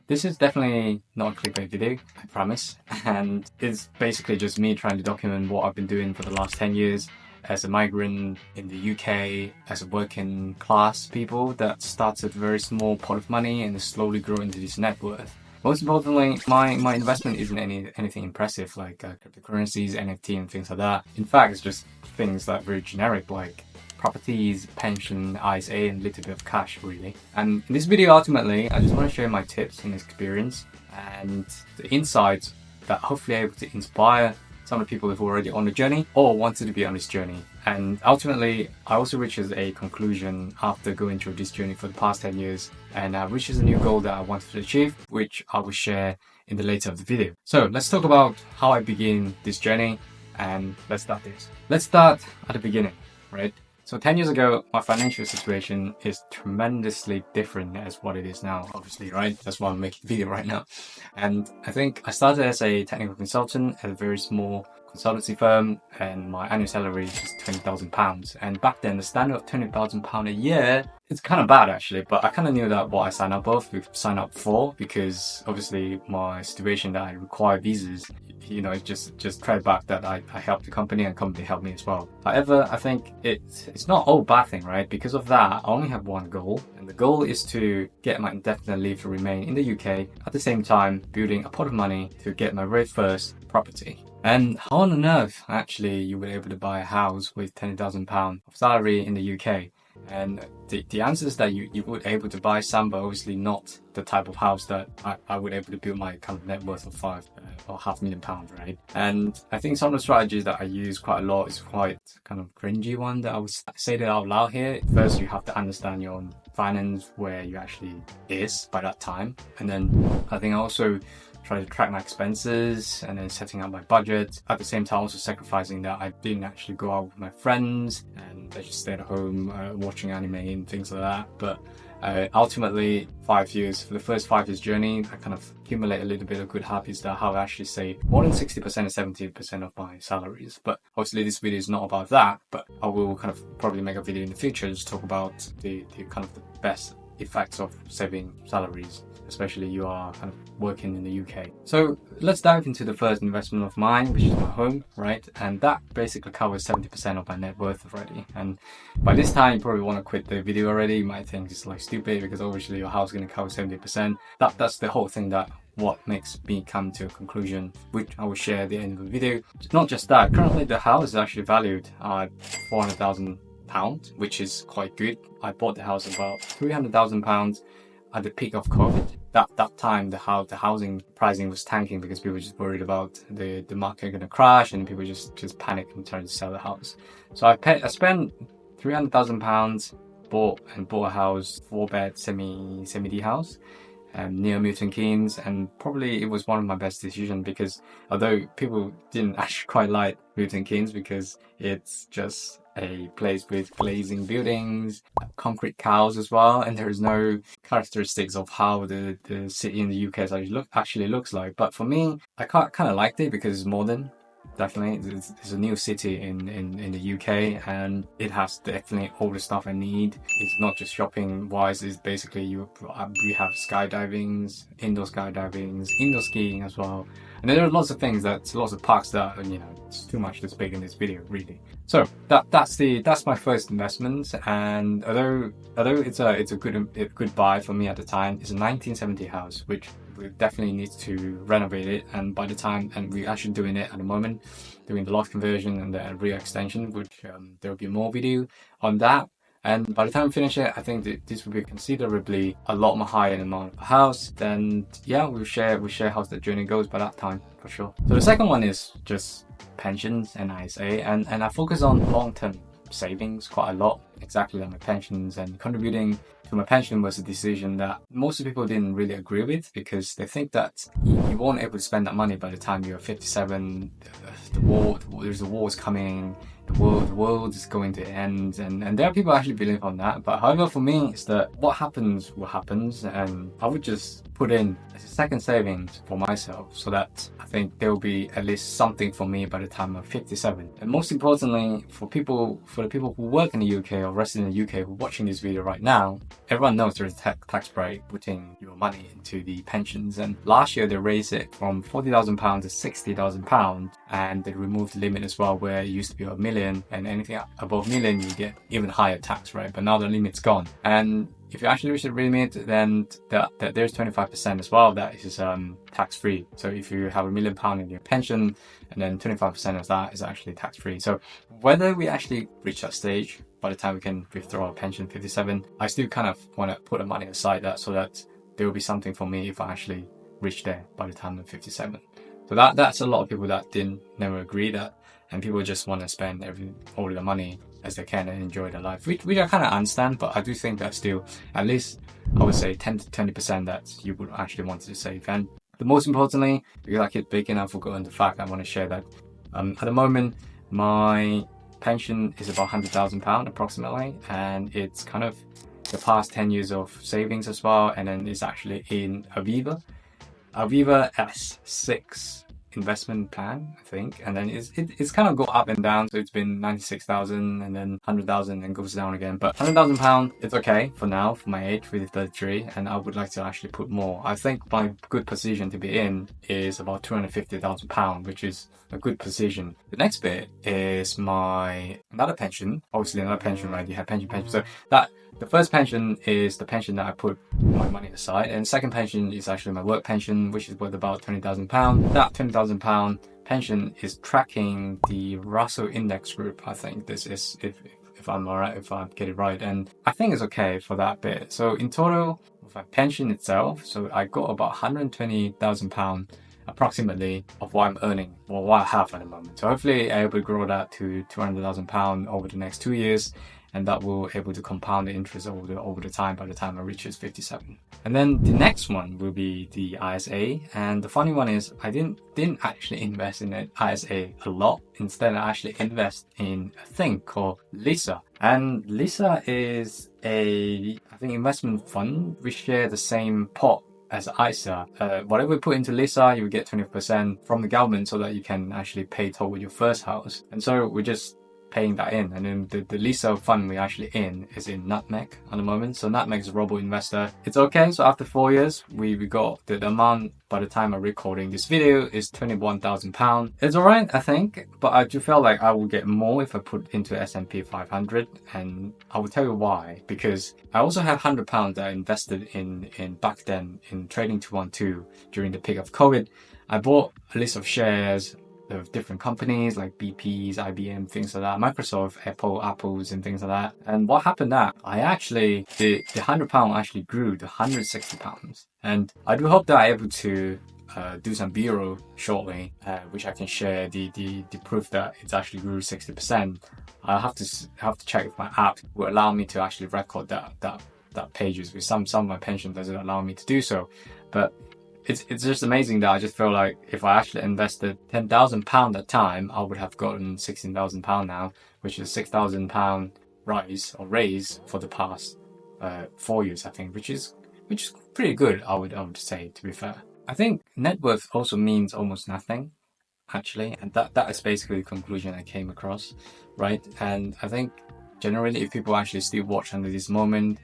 this is definitely not a clickbait video, I promise. And it's basically just me trying to document what I've been doing for the last 10 years as a migrant in the UK, as a working class people that started a very small pot of money and slowly grew into this net worth. Most importantly, my investment isn't anything impressive like cryptocurrencies, NFT and things like that. In fact, it's just things that are very generic like properties, pension, ISA and a little bit of cash really. And in this video ultimately, I just want to share my tips and experience and the insights that hopefully are able to inspire some of the people who've already on the journey or wanted to be on this journey. And ultimately, I also reached a conclusion after going through this journey for the past 10 years and I reached a new goal that I wanted to achieve, which I will share in the later of the video. So let's talk about how I begin this journey and let's start this. Let's start at the beginning, right? So 10 years ago, my financial situation is tremendously different as what it is now, obviously, right? That's why I'm making the video right now. And I think I started as a technical consultant at a very small consultancy firm and my annual salary is just £20,000. And back then, the standard of £20,000 a year, it's kind of bad actually, but I kind of knew that what I signed up for because obviously my situation that I require visas, you know, it's just credit back that I helped the company and company helped me as well. However, I think it's not all bad thing, right? Because of that, I only have one goal, and the goal is to get my indefinite leave to remain in the UK at the same time building a pot of money to get my very first property. And how on earth actually you were able to buy a house with £10,000 of salary in the UK? And the answer is that you would able to buy some, but obviously not the type of house that I would able to build my kind of net worth of £500,000, right? And I think some of the strategies that I use quite a lot is quite kind of cringy one that I would say that out loud here. First, you have to understand your own finance, where you actually is by that time. And then I think I also try to track my expenses and then setting up my budget. At the same time, also sacrificing that I didn't actually go out with my friends and I just stayed at home watching anime and things like that. But ultimately, for the first 5 years journey, I kind of accumulate a little bit of good habits that how I actually save more than 60% and 70% of my salaries. But obviously this video is not about that, but I will kind of probably make a video in the future just talk about the kind of the best effects of saving salaries, especially you are kind of working in the UK. So let's dive into the first investment of mine, which is my home, right? And that basically covers 70% of my net worth already. And by this time, you probably want to quit the video already. You might think it's like stupid because obviously your house is going to cover 70%. That's the whole thing that what makes me come to a conclusion, which I will share at the end of the video. Not just that, currently the house is actually valued at £400,000, which is quite good. I bought the house about £300,000 at the peak of COVID. That time the housing pricing was tanking because people were just worried about the market going to crash and people just panicked and tried to sell the house. So I spent £300,000, bought a house, 4-bed semi-D house near Milton Keynes, and probably it was one of my best decisions because although people didn't actually quite like Milton Keynes because it's just a place with glazing buildings, concrete cows as well, and there is no characteristics of how the city in the UK actually looks like. But for me, I kind of liked it because it's modern. Definitely, it's a new city in the UK and it has definitely all the stuff I need. It's not just shopping wise, it's basically we have skydivings, indoor skiing as well. And there are lots of parks that, you know, it's too much to speak in this video really. So that's my first investment, and although it's a good buy for me at the time, it's a 1970 house which we definitely need to renovate it, and by the time, and we're actually doing it at the moment, doing the loft conversion and the rear extension, which there will be more video on that. And by the time we finish it, I think that this will be considerably a lot more higher in amount of a house. Then yeah, we'll share how the journey goes by that time for sure. So the second one is just pensions and ISA, and I focus on long-term savings quite a lot, exactly like my pensions, and contributing to my pension was a decision that most people didn't really agree with because they think that you won't able to spend that money by the time you're 57. There's a war's coming, the world is going to end, and there are people actually believe on that. But however, for me, it's that what happens will happens, and I would just put in as a second savings for myself, so that I think there will be at least something for me by the time I'm 57. And most importantly, for the people who work in the UK or resident in the UK who are watching this video right now, everyone knows there's a tax break putting your money into the pensions. And last year they raised it from £40,000 to £60,000, and they removed the limit as well, where it used to be a million, and anything above million you get even higher tax rate. But now the limit's gone, and if you actually reach the limit, then there's 25% as well that is tax-free. So if you have £1 million in your pension, and then 25% of that is actually tax-free. So whether we actually reach that stage by the time we can withdraw our pension 57, I still kind of want to put the money aside so that there will be something for me if I actually reach there by the time I'm 57. So that's a lot of people that never agree that, and people just want to spend all the money as they can and enjoy their life, which I kind of understand, but I do think that still, at least I would say 10 to 20% that you would actually want to save. And the most importantly, because I keep big and I've forgotten the fact, I want to share that at the moment my pension is about £100,000 approximately, and it's kind of the past 10 years of savings as well, and then it's actually in Aviva S6 investment plan, I think, and then it's kind of go up and down. So it's been 96,000 and then 100,000 and goes down again. But £100,000, it's okay for now, for my age, with 33, and I would like to actually put more. I think my good position to be in is about £250,000, which is a good position. The next bit is another pension. Obviously another pension, right? You have pension. So the first pension is the pension that I put my money aside, and second pension is actually my work pension, which is worth about £20,000. That £20,000 pension is tracking the Russell Index Group. I think this is, if I'm alright, if I get it right, and I think it's okay for that bit. So in total, with my pension itself, so I got about £120,000 approximately of what I'm earning, or what I have at the moment. So hopefully I'm able to grow that to £200,000 over the next 2 years, and that will able to compound the interest over the time by the time I reaches 57. And then the next one will be the ISA, and the funny one is I didn't actually invest in the ISA a lot. Instead, I actually invest in a thing called Lisa, and Lisa is I think investment fund. We share the same pot as ISA. Whatever we put into Lisa, you will get 20% from the government, so that you can actually pay toward your first house. And so we're just paying that in, and then the Lisa fund we actually in is in Nutmeg at the moment. So Nutmeg is a robo-investor. It's okay. So after 4 years, we got the amount by the time I'm recording this video is £21,000. It's alright, I think, but I do feel like I will get more if I put into S&P 500, and I will tell you why. Because I also have £100 that I invested in back then in Trading 212 during the peak of COVID. I bought a list of shares of different companies like BP's, IBM, things like that, Microsoft, Apples and things like that. And what happened that the £100 actually grew to £160. And I do hope that I'm able to do some B-roll shortly, which I can share the proof that it's actually grew 60%. I have to check if my app will allow me to actually record that pages, with some of my pension doesn't allow me to do so. But it's just amazing that I just feel like if I actually invested £10,000 at that time, I would have gotten £16,000 now, which is £6,000 raise for the past 4 years, I think, which is pretty good, I would say, to be fair. I think net worth also means almost nothing, actually, and that is basically the conclusion I came across, right? And I think generally, if people actually still watch under this moment,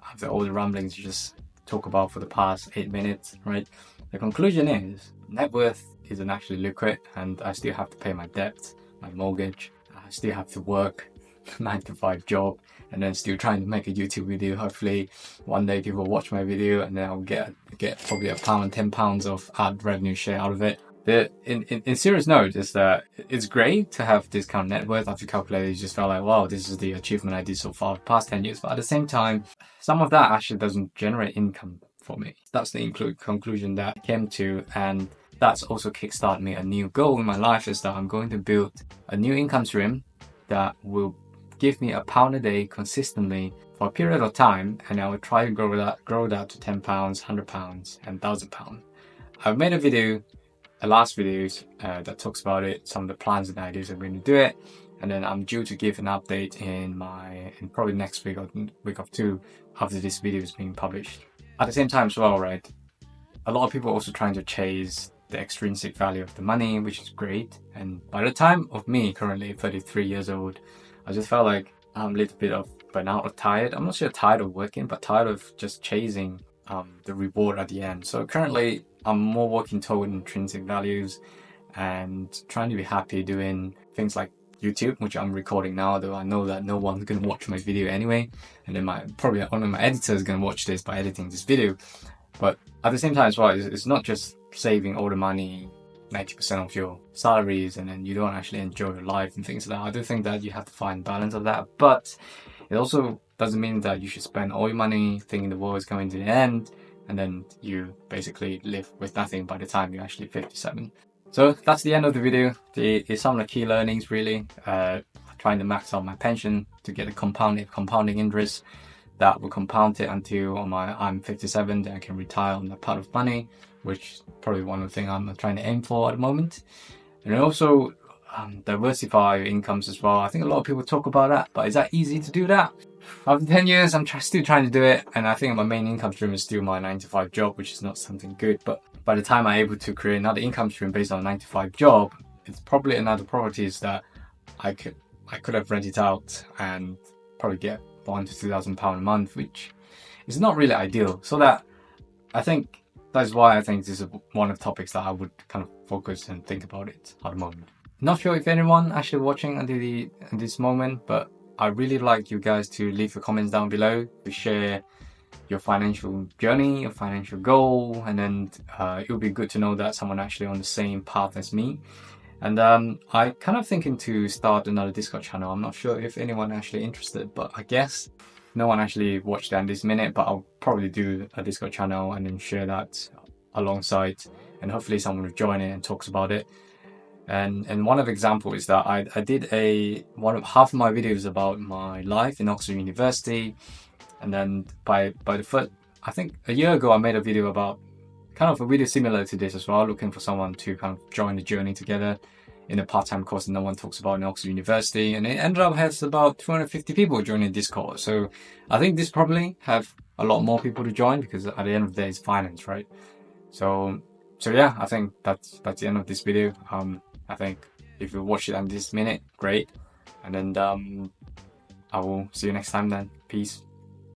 after all the rumblings you just talk about for the past 8 minutes, right? The conclusion is net worth isn't actually liquid, and I still have to pay my debt, my mortgage. I still have to work 9 to 5 job, and then still trying to make a YouTube video. Hopefully one day people watch my video, and then I'll get probably £1, £10 of ad revenue share out of it. In serious note is that it's great to have this kind of net worth. After calculating, you just felt like, wow, this is the achievement I did so far the past 10 years. But at the same time, some of that actually doesn't generate income for me. That's the conclusion that I came to, and that's also kickstarted me. A new goal in my life is that I'm going to build a new income stream that will give me £1 a day consistently for a period of time, and I will try to grow that to £10, £100 and £1,000. I've made a last video that talks about it, some of the plans and ideas I'm going to do it, and then I'm due to give an update in probably next week or week or two after this video is being published. At the same time as well, right, a lot of people are also trying to chase the extrinsic value of the money, which is great. And by the time of me, currently 33 years old, I just felt like I'm a little bit of burnout or tired. I'm not sure tired of working, but tired of just chasing the reward at the end. So currently, I'm more working toward intrinsic values and trying to be happy doing things like YouTube, which I'm recording now, though I know that no one's going to watch my video anyway. And then probably only my editor is going to watch this by editing this video. But at the same time as well, it's not just saving all the money, 90% of your salaries, and then you don't actually enjoy your life and things like that. I do think that you have to find balance of that, but it also doesn't mean that you should spend all your money thinking the world is coming to the end, and then you basically live with nothing by the time you're actually 57. So that's the end of the video. It's some of the key learnings really. Trying to max out my pension to get a compounding interest that will compound it until I'm 57, then I can retire on that part of money, which is probably one of the things I'm trying to aim for at the moment. And also diversify your incomes as well. I think a lot of people talk about that, but is that easy to do that? After 10 years, I'm still trying to do it, and I think my main income stream is still my 9-to-5 job, which is not something good. But by the time I'm able to create another income stream based on a 9-to-5 job, it's probably another properties that I could have rented out and probably get £1,000 to £2,000 a month, which is not really ideal. So that I think that's why I think this is one of the topics that I would kind of focus and think about it at the moment. Not sure if anyone actually watching until this moment, but I really like you guys to leave your comments down below to share your financial journey, your financial goal, and then it would be good to know that someone actually on the same path as me. And I kind of thinking to start another Discord channel. I'm not sure if anyone actually interested, but I guess no one actually watched that this minute, but I'll probably do a Discord channel and then share that alongside, and hopefully someone will join it and talks about it. And one of the examples is that I did half of my videos about my life in Oxford University, and then by the first, I think a year ago I made a video about kind of a video similar to this as well, looking for someone to kind of join the journey together in a part-time course that no one talks about in Oxford University, and it ended up has about 250 people joining this course. So I think this probably have a lot more people to join, because at the end of the day it's finance, right? So yeah, I think that's the end of this video. I think if you watch it in this minute, great. And then I will see you next time then. Peace.